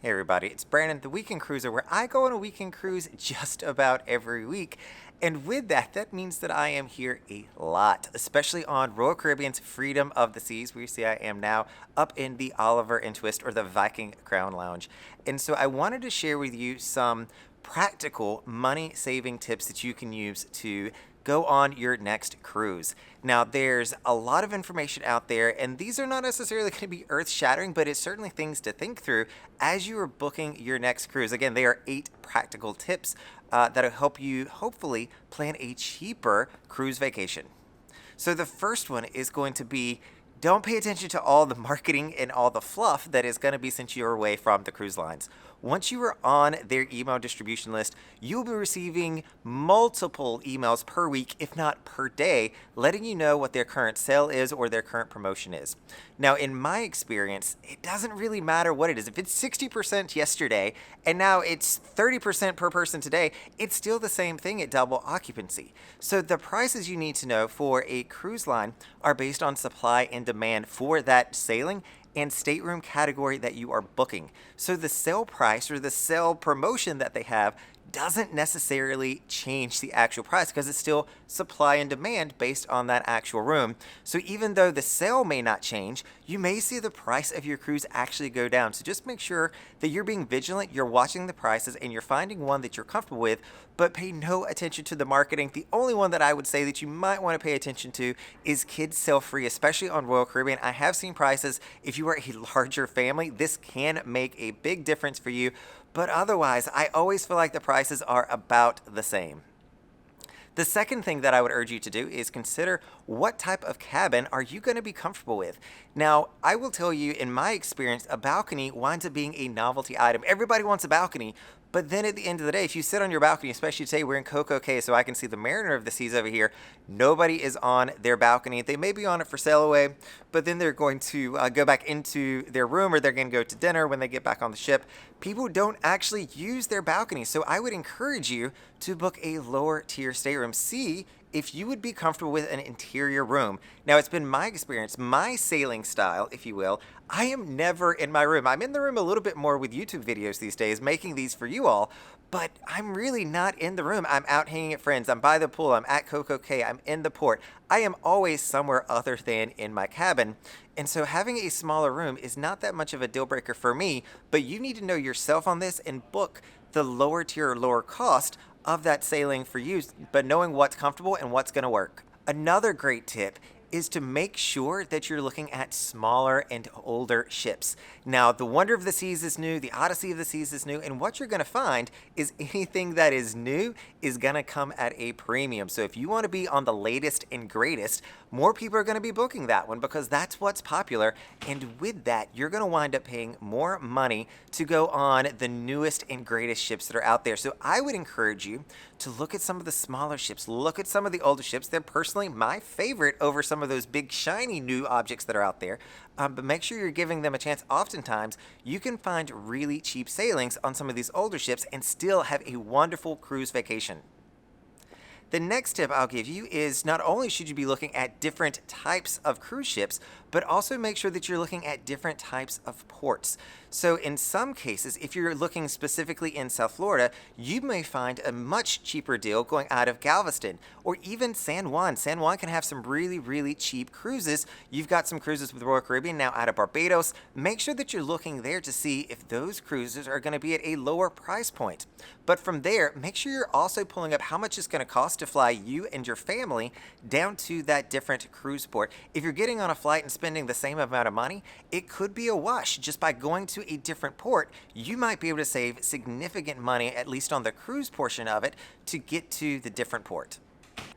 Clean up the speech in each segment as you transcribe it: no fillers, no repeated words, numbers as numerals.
Hey everybody, it's Brandon, the Weekend Cruiser, where I go on a weekend cruise just about every week. And with that, that means that I am here a lot, especially on Royal Caribbean's Freedom of the Seas, where you see I am now up in the Oliver and Twist or the Viking Crown Lounge. And so I wanted to share with you some practical money saving tips that you can use to go on your next cruise. Now, there's a lot of information out there, and these are not necessarily going to be earth shattering, but it's certainly things to think through as you are booking your next cruise. Again, they are 8 practical tips that'll help you hopefully plan a cheaper cruise vacation. So, the first one is going to be don't pay attention to all the marketing and all the fluff that is going to be sent your way from the cruise lines. Once you are on their email distribution list, you'll be receiving multiple emails per week, if not per day, letting you know what their current sale is or their current promotion is. Now, in my experience, it doesn't really matter what it is. If it's 60% yesterday and now it's 30% per person today, it's still the same thing at double occupancy. So the prices you need to know for a cruise line are based on supply and demand for that sailing and stateroom category that you are booking. So the sale price or the sale promotion that they have doesn't necessarily change the actual price because it's still supply and demand based on that actual room. So even though the sale may not change, you may see the price of your cruise actually go down. So just make sure that you're being vigilant, you're watching the prices, and you're finding one that you're comfortable with, but pay no attention to the marketing. The only one that I would say that you might want to pay attention to is kids sale free, especially on Royal Caribbean. I have seen prices. If you are a larger family, this can make a big difference for you. But otherwise, I always feel like the prices are about the same. The second thing that I would urge you to do is consider what type of cabin are you going to be comfortable with. Now, I will tell you, in my experience, a balcony winds up being a novelty item. Everybody wants a balcony, but then at the end of the day, if you sit on your balcony, especially today, we're in Coco Cay, so I can see the Mariner of the Seas over here. Nobody is on their balcony. They may be on it for sail away, but then they're going to go back into their room or they're going to go to dinner when they get back on the ship. People don't actually use their balconies, so I would encourage you to book a lower tier stateroom. See if you would be comfortable with an interior room. Now, it's been my experience, my sailing style, if you will. I am never in my room. I'm in the room a little bit more with YouTube videos these days, making these for you all, but I'm really not in the room. I'm out hanging at friends. I'm by the pool. I'm at Coco Cay. I'm in the port. I am always somewhere other than in my cabin. And so having a smaller room is not that much of a deal breaker for me, but you need to know yourself on this and book the lower tier or lower cost of that sailing for you, but knowing what's comfortable and what's going to work. Another great tip is to make sure that you're looking at smaller and older ships. Now, the Wonder of the Seas is new, the Odyssey of the Seas is new, and what you're going to find is anything that is new is going to come at a premium. So if you want to be on the latest and greatest, more people are going to be booking that one because that's what's popular. And with that, you're going to wind up paying more money to go on the newest and greatest ships that are out there. So I would encourage you to look at some of the smaller ships, look at some of the older ships. They're personally my favorite over some of those big shiny new objects that are out there. But make sure you're giving them a chance. Oftentimes, you can find really cheap sailings on some of these older ships and still have a wonderful cruise vacation. The next tip I'll give you is not only should you be looking at different types of cruise ships, but also make sure that you're looking at different types of ports. So in some cases, if you're looking specifically in South Florida, you may find a much cheaper deal going out of Galveston or even San Juan. San Juan can have some really, really cheap cruises. You've got some cruises with Royal Caribbean now out of Barbados. Make sure that you're looking there to see if those cruises are going to be at a lower price point. But from there, make sure you're also pulling up how much it's going to cost to fly you and your family down to that different cruise port. If you're getting on a flight and spending the same amount of money, it could be a wash. Just by going to a different port, you might be able to save significant money, at least on the cruise portion of it, to get to the different port.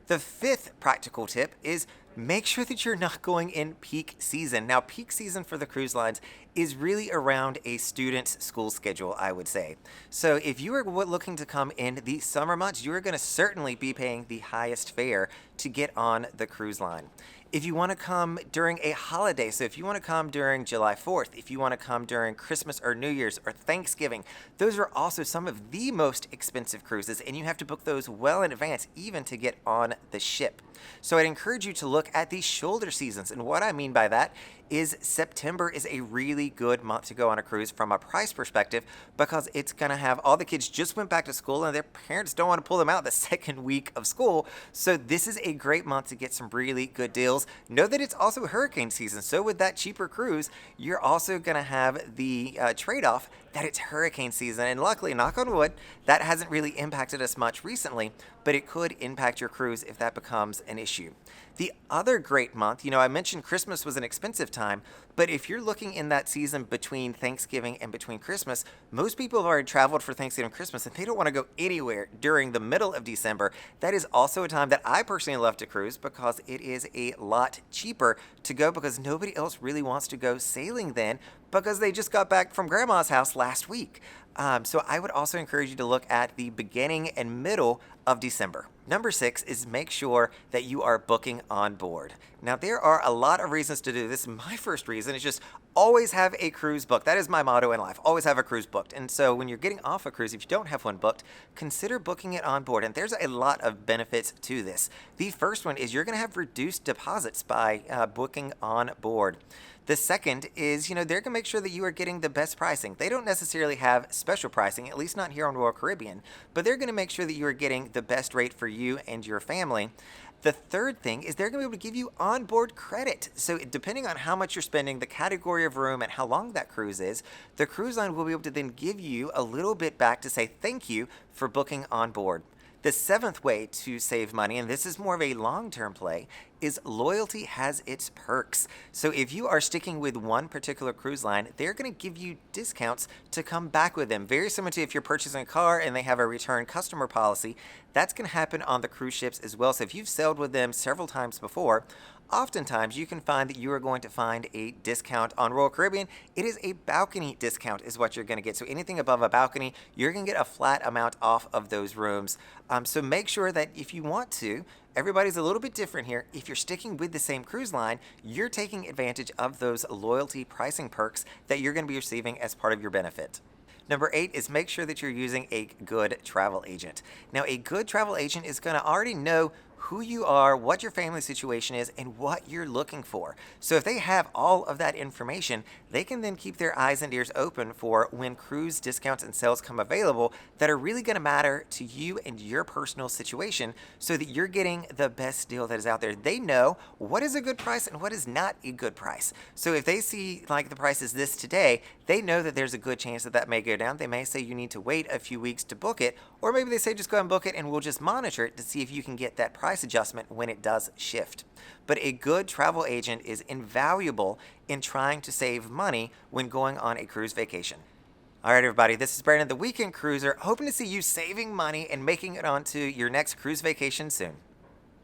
The fifth practical tip is make sure that you're not going in peak season. Now, peak season for the cruise lines is really around a student's school schedule, I would say. So if you are looking to come in the summer months, you are going to certainly be paying the highest fare to get on the cruise line. If you want to come during a holiday, so if you want to come during July 4th, if you want to come during Christmas or New Year's or Thanksgiving, those are also some of the most expensive cruises, and you have to book those well in advance even to get on the ship. So I'd encourage you to look at the shoulder seasons, and what I mean by that is September is a really good month to go on a cruise from a price perspective because it's going to have all the kids just went back to school and their parents don't want to pull them out the second week of school. So this is a great month to get some really good deals. Know that it's also hurricane season. So with that cheaper cruise, you're also going to have the trade-off that it's hurricane season. And luckily, knock on wood, that hasn't really impacted us much recently, but it could impact your cruise if that becomes an issue. The other great month, I mentioned Christmas was an expensive time, but if you're looking in that season between Thanksgiving and between Christmas, most people have already traveled for Thanksgiving and Christmas and they don't want to go anywhere during the middle of December. That is also a time that I personally love to cruise because it is a lot cheaper to go because nobody else really wants to go sailing then because they just got back from grandma's house last week. So I would also encourage you to look at the beginning and middle of December. Number 6 is make sure that you are booking on board. Now, there are a lot of reasons to do this. My first reason is just always have a cruise booked. That is my motto in life, always have a cruise booked. And so when you're getting off a cruise, if you don't have one booked, consider booking it on board. And there's a lot of benefits to this. The first one is you're going to have reduced deposits by booking on board. The second is, they're going to make sure that you are getting the best pricing. They don't necessarily have special pricing, at least not here on Royal Caribbean, but they're going to make sure that you are getting the best rate for you and your family. The third thing is they're going to be able to give you onboard credit. So depending on how much you're spending, the category of room, and how long that cruise is, the cruise line will be able to then give you a little bit back to say thank you for booking on board. The seventh way to save money, and this is more of a long-term play, is loyalty has its perks. So if you are sticking with one particular cruise line, they're going to give you discounts to come back with them. Very similar to if you're purchasing a car and they have a return customer policy, that's going to happen on the cruise ships as well. So if you've sailed with them several times before, oftentimes you can find that you are going to find a discount on Royal Caribbean. It is a balcony discount is what you're going to get. So anything above a balcony, you're going to get a flat amount off of those rooms. So make sure that if you want to, everybody's a little bit different here. If you're sticking with the same cruise line, you're taking advantage of those loyalty pricing perks that you're going to be receiving as part of your benefit. Number 8 is make sure that you're using a good travel agent. Now, a good travel agent is going to already know who you are, what your family situation is, and what you're looking for. So if they have all of that information, they can then keep their eyes and ears open for when cruise discounts and sales come available that are really going to matter to you and your personal situation so that you're getting the best deal that is out there. They know what is a good price and what is not a good price. So if they see like the price is this today, they know that there's a good chance that that may go down. They may say you need to wait a few weeks to book it, or maybe they say just go ahead and book it and we'll just monitor it to see if you can get that price adjustment when it does shift. But a good travel agent is invaluable in trying to save money when going on a cruise vacation. All right, everybody, this is Brandon, the Weekend Cruiser, hoping to see you saving money and making it onto your next cruise vacation soon.